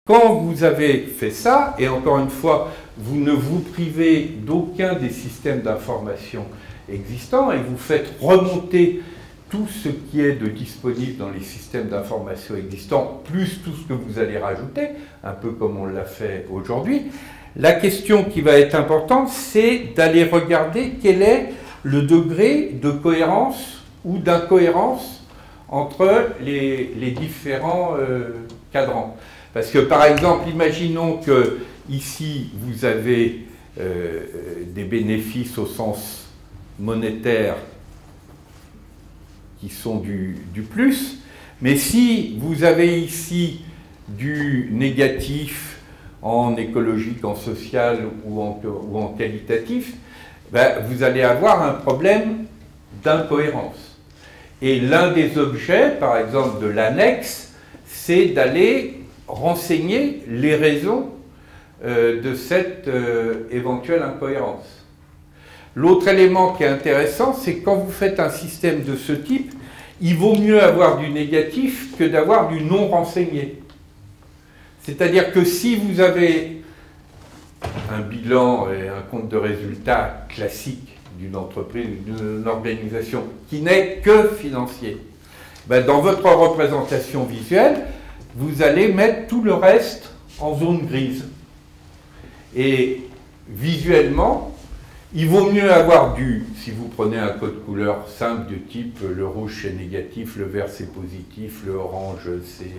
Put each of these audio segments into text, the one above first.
Quand vous avez fait ça, et encore une fois, vous ne vous privez d'aucun des systèmes d'information existants et vous faites remonter tout ce qui est de disponible dans les systèmes d'information existants, plus tout ce que vous allez rajouter, un peu comme on l'a fait aujourd'hui. La question qui va être importante, c'est d'aller regarder quel est le degré de cohérence ou d'incohérence entre les différents cadrans. Parce que, par exemple, imaginons que ici, vous avez des bénéfices au sens monétaire qui sont du plus, mais si vous avez ici du négatif en écologique, en social ou en qualitatif, ben, vous allez avoir un problème d'incohérence. Et l'un des objets, par exemple, de l'annexe, c'est d'aller renseigner les raisons de cette éventuelle incohérence. L'autre élément qui est intéressant, c'est que quand vous faites un système de ce type, il vaut mieux avoir du négatif que d'avoir du non renseigné. C'est-à-dire que si vous avez un bilan et un compte de résultat classique d'une entreprise, d'une organisation qui n'est que financier, ben dans votre représentation visuelle, vous allez mettre tout le reste en zone grise. Et visuellement, il vaut mieux avoir si vous prenez un code couleur simple de type le rouge c'est négatif, le vert c'est positif, le orange c'est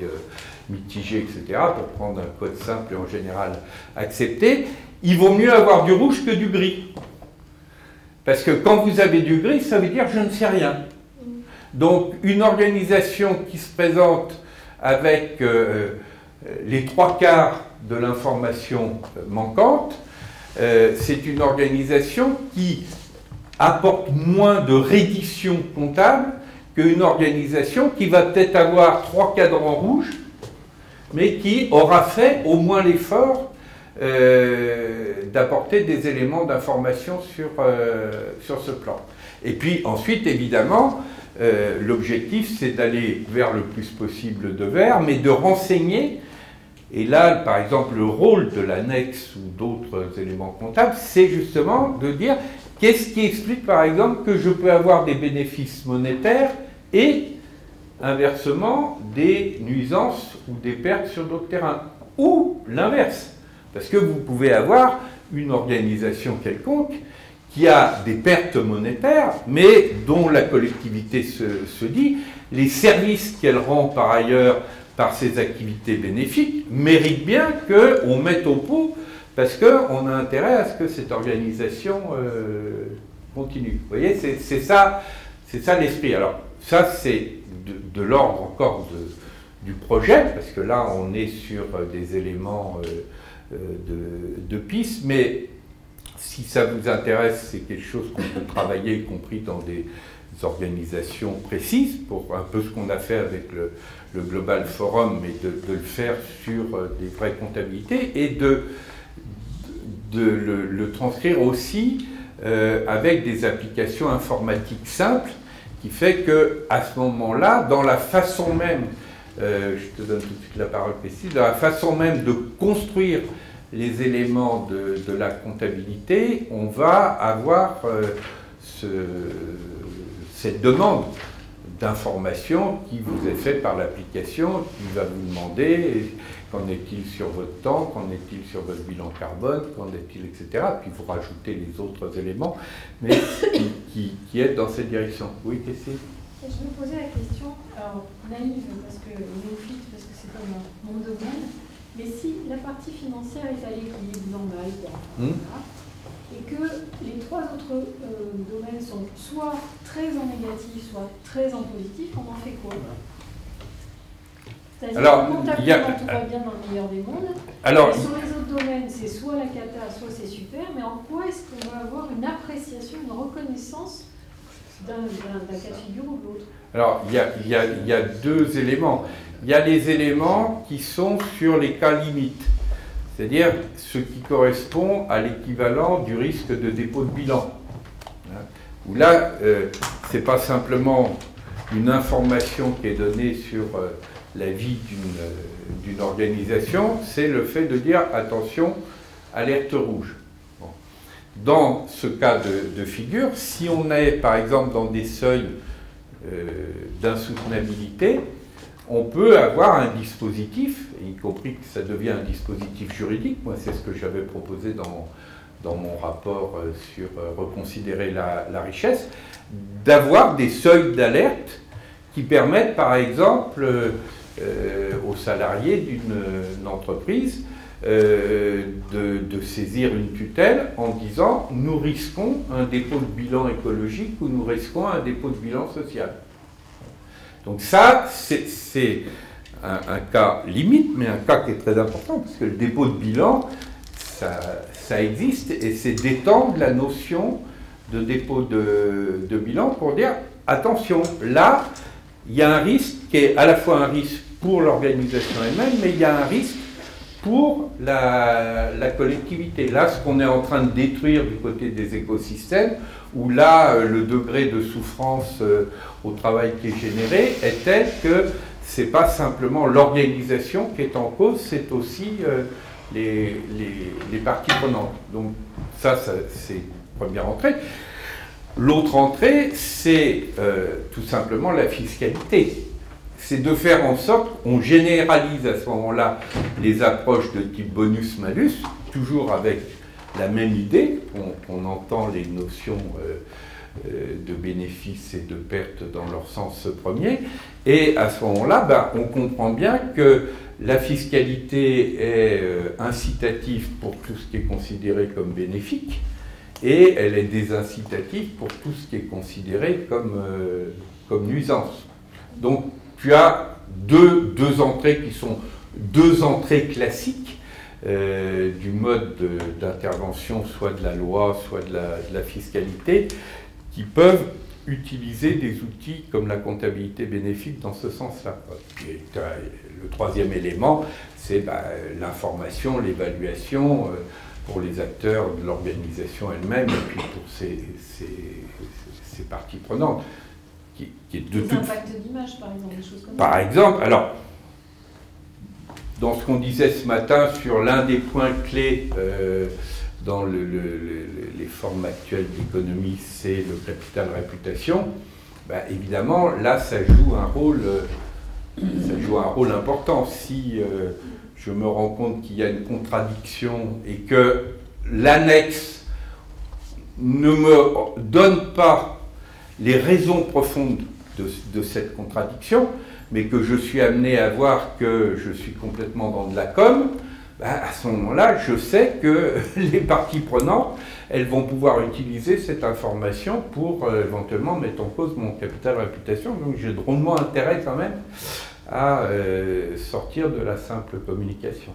mitigé, etc., pour prendre un code simple et en général accepté, il vaut mieux avoir du rouge que du gris. Parce que quand vous avez du gris, ça veut dire je ne sais rien. Donc une organisation qui se présente avec les 3/4 de l'information manquante, c'est une organisation qui apporte moins de reddition comptable qu'une organisation qui va peut-être avoir 3 cadrans rouges, mais qui aura fait au moins l'effort d'apporter des éléments d'information sur ce plan. Et puis ensuite, évidemment, l'objectif, c'est d'aller vers le plus possible de vert, mais de renseigner. Et là, par exemple, le rôle de l'annexe ou d'autres éléments comptables, c'est justement de dire qu'est-ce qui explique, par exemple, que je peux avoir des bénéfices monétaires et, inversement, des nuisances ou des pertes sur d'autres terrains. Ou l'inverse. Parce que vous pouvez avoir une organisation quelconque qui a des pertes monétaires, mais dont la collectivité se dit, les services qu'elle rend par ailleurs par ses activités bénéfiques, mérite bien qu'on mette au pot, parce qu'on a intérêt à ce que cette organisation continue. Vous voyez, c'est ça l'esprit. Alors, ça, c'est de l'ordre encore du projet, parce que là, on est sur des éléments de piste, mais si ça vous intéresse, c'est quelque chose qu'on peut travailler, y compris dans des organisations précises, pour un peu ce qu'on a fait avec le Global Forum, mais de le faire sur des vraies comptabilités et de le transcrire aussi avec des applications informatiques simples, qui fait qu'à ce moment-là, dans la façon même, je te donne tout de suite la parole précise, dans la façon même de construire les éléments de la comptabilité, on va avoir cette demande d'information qui vous est faite par l'application, qui va vous demander qu'en est-il sur votre temps, qu'en est-il sur votre bilan carbone, qu'en est-il, etc. Puis vous rajoutez les autres éléments, mais qui est dans cette direction. Oui, Cassie ? Je me posais la question, alors naïve, parce que néophyte, parce que c'est comme mon domaine, mais si la partie financière est à l'équilibre normal, et que les 3 autres domaines sont soit très en négatif, soit très en positif, on en fait quoi? C'est-à-dire que comptablement, tout va bien dans le meilleur des mondes, et sur les autres domaines, c'est soit la cata, soit c'est super, mais en quoi est-ce qu'on va avoir une appréciation, une reconnaissance d'un cas de figure ou de l'autre? Alors, il y a 2 éléments. Il y a les éléments qui sont sur les cas limites, c'est-à-dire ce qui correspond à l'équivalent du risque de dépôt de bilan. Où là, ce n'est pas simplement une information qui est donnée sur la vie d'une organisation, c'est le fait de dire attention, alerte rouge. Bon. Dans ce cas de figure, si on est par exemple dans des seuils d'insoutenabilité, on peut avoir un dispositif, y compris que ça devient un dispositif juridique. Moi, c'est ce que j'avais proposé dans mon rapport sur reconsidérer la richesse, d'avoir des seuils d'alerte qui permettent, par exemple, aux salariés d'une entreprise de saisir une tutelle en disant « nous risquons un dépôt de bilan écologique ou nous risquons un dépôt de bilan social ». Donc ça, c'est un cas limite, mais un cas qui est très important, parce que le dépôt de bilan, ça existe, et c'est d'étendre la notion de dépôt de bilan pour dire « attention, là, il y a un risque qui est à la fois un risque pour l'organisation elle-même, mais il y a un risque pour la collectivité. Là, ce qu'on est en train de détruire du côté des écosystèmes, où là, le degré de souffrance au travail qui est généré est tel que ce n'est pas simplement l'organisation qui est en cause, c'est aussi les parties prenantes. Donc ça c'est une première entrée. L'autre entrée, c'est tout simplement la fiscalité. C'est de faire en sorte qu'on généralise à ce moment-là les approches de type bonus-malus, toujours avec la même idée, on entend les notions de bénéfices et de pertes dans leur sens premier, et à ce moment-là, on comprend bien que la fiscalité est incitative pour tout ce qui est considéré comme bénéfique, et elle est désincitative pour tout ce qui est considéré comme nuisance. Donc, tu as deux entrées qui sont deux entrées classiques du mode d'intervention, soit de la loi, soit de la fiscalité, qui peuvent utiliser des outils comme la comptabilité bénéfique dans ce sens-là. Le troisième élément, c'est l'information, l'évaluation pour les acteurs de l'organisation elle-même et puis pour ses parties prenantes. Qui est de les impacts d'image, par exemple, des choses comme ça. Par exemple, alors, dans ce qu'on disait ce matin sur l'un des points clés dans les formes actuelles d'économie, c'est le capital réputation, évidemment, là, ça joue un rôle important. Si je me rends compte qu'il y a une contradiction et que l'annexe ne me donne pas les raisons profondes de cette contradiction, mais que je suis amené à voir que je suis complètement dans de la com, à ce moment-là, je sais que les parties prenantes, elles vont pouvoir utiliser cette information pour éventuellement mettre en cause mon capital réputation. Donc j'ai drôlement intérêt quand même à sortir de la simple communication.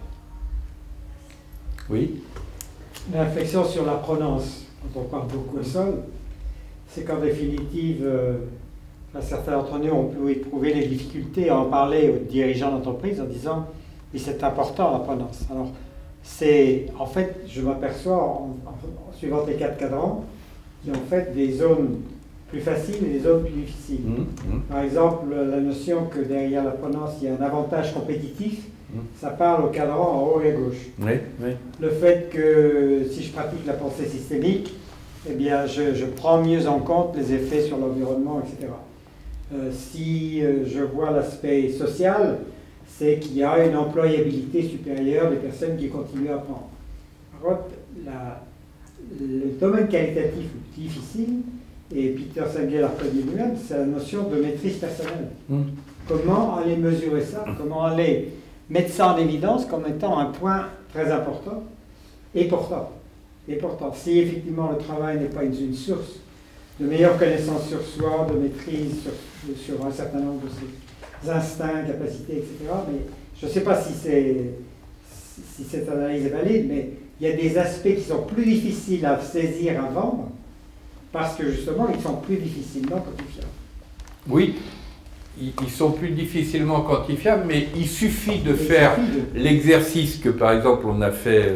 Oui ? La réflexion sur la provenance, dont on parle beaucoup au sol, c'est qu'en définitive, certains d'entre nous ont pu éprouver les difficultés à en parler aux dirigeants d'entreprise en disant « mais c'est important la provenance ». Alors, en fait, je m'aperçois, en suivant les 4 cadrans, qu'il y a en fait des zones plus faciles et des zones plus difficiles. Par exemple, la notion que derrière la provenance, il y a un avantage compétitif, ça parle au cadran en haut et à gauche. Oui, oui. Le fait que si je pratique la pensée systémique, eh bien, je prends mieux en compte les effets sur l'environnement, etc. Si je vois l'aspect social, c'est qu'il y a une employabilité supérieure des personnes qui continuent à apprendre. Par contre, le domaine qualitatif le plus difficile, et Peter Senge l'a reconnu lui-même, c'est la notion de maîtrise personnelle. Comment aller mesurer ça? Comment aller mettre ça en évidence comme étant un point très important? Et pourtant, si effectivement le travail n'est pas une source de meilleure connaissance sur soi, de maîtrise sur un certain nombre de ses instincts, capacités, etc., mais je ne sais pas si cette analyse est valide, mais il y a des aspects qui sont plus difficiles à saisir, à vendre, parce que justement, ils sont plus difficilement quantifiables. Oui, ils sont plus difficilement quantifiables, mais il suffit de faire l'exercice que, par exemple, on a fait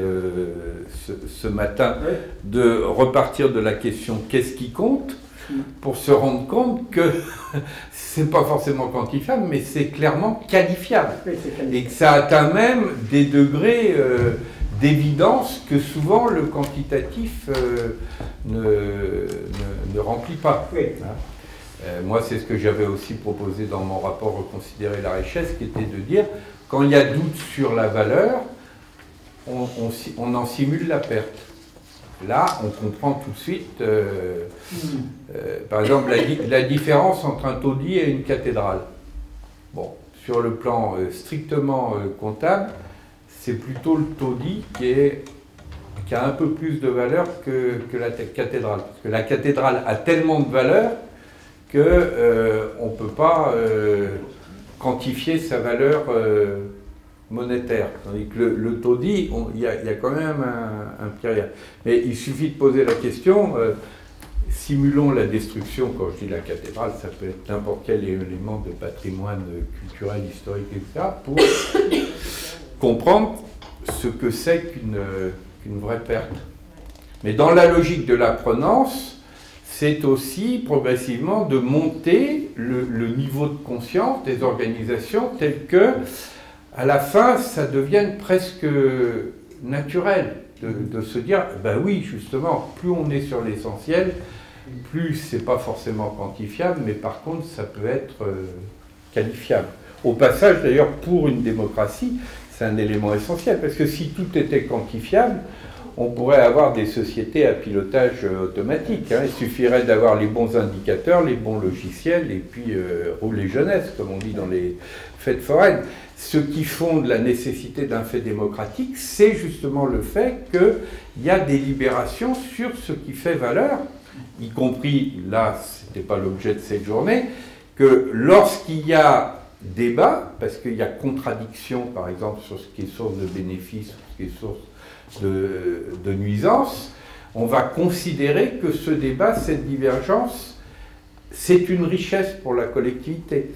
ce matin, de repartir de la question « qu'est-ce qui compte ?» pour se rendre compte que c'est pas forcément quantifiable, mais c'est clairement qualifiable. Oui, et que ça atteint même des degrés d'évidence que souvent le quantitatif ne remplit pas. Oui. Moi, c'est ce que j'avais aussi proposé dans mon rapport Reconsidérer la richesse, qui était de dire, quand il y a doute sur la valeur, on en simule la perte. Là, on comprend tout de suite, par exemple, la différence entre un taudis et une cathédrale. Bon, sur le plan strictement comptable, c'est plutôt le taudis qui a un peu plus de valeur que la cathédrale. Parce que la cathédrale a tellement de valeur qu'on ne peut pas quantifier sa valeur monétaire. Tandis que le taudis, il y a quand même un petit rien. Mais il suffit de poser la question, simulons la destruction, quand je dis la cathédrale, ça peut être n'importe quel élément de patrimoine culturel, historique, etc., pour comprendre ce que c'est qu'une vraie perte. Mais dans la logique de l'apprenance, c'est aussi progressivement de monter le niveau de conscience des organisations tel que, à la fin, ça devienne presque naturel de se dire, ben oui, justement, plus on est sur l'essentiel, plus c'est pas forcément quantifiable, mais par contre, ça peut être qualifiable. Au passage, d'ailleurs, pour une démocratie, c'est un élément essentiel, parce que si tout était quantifiable, on pourrait avoir des sociétés à pilotage automatique. Il suffirait d'avoir les bons indicateurs, les bons logiciels, et puis rouler jeunesse, comme on dit dans les fêtes foraines. Ce qui fonde la nécessité d'un fait démocratique, c'est justement le fait qu'il y a des libérations sur ce qui fait valeur, y compris, là, ce n'était pas l'objet de cette journée, que lorsqu'il y a débat, parce qu'il y a contradiction, par exemple, sur ce qui est source de bénéfices, sur ce qui est source de nuisances, on va considérer que ce débat, cette divergence, c'est une richesse pour la collectivité.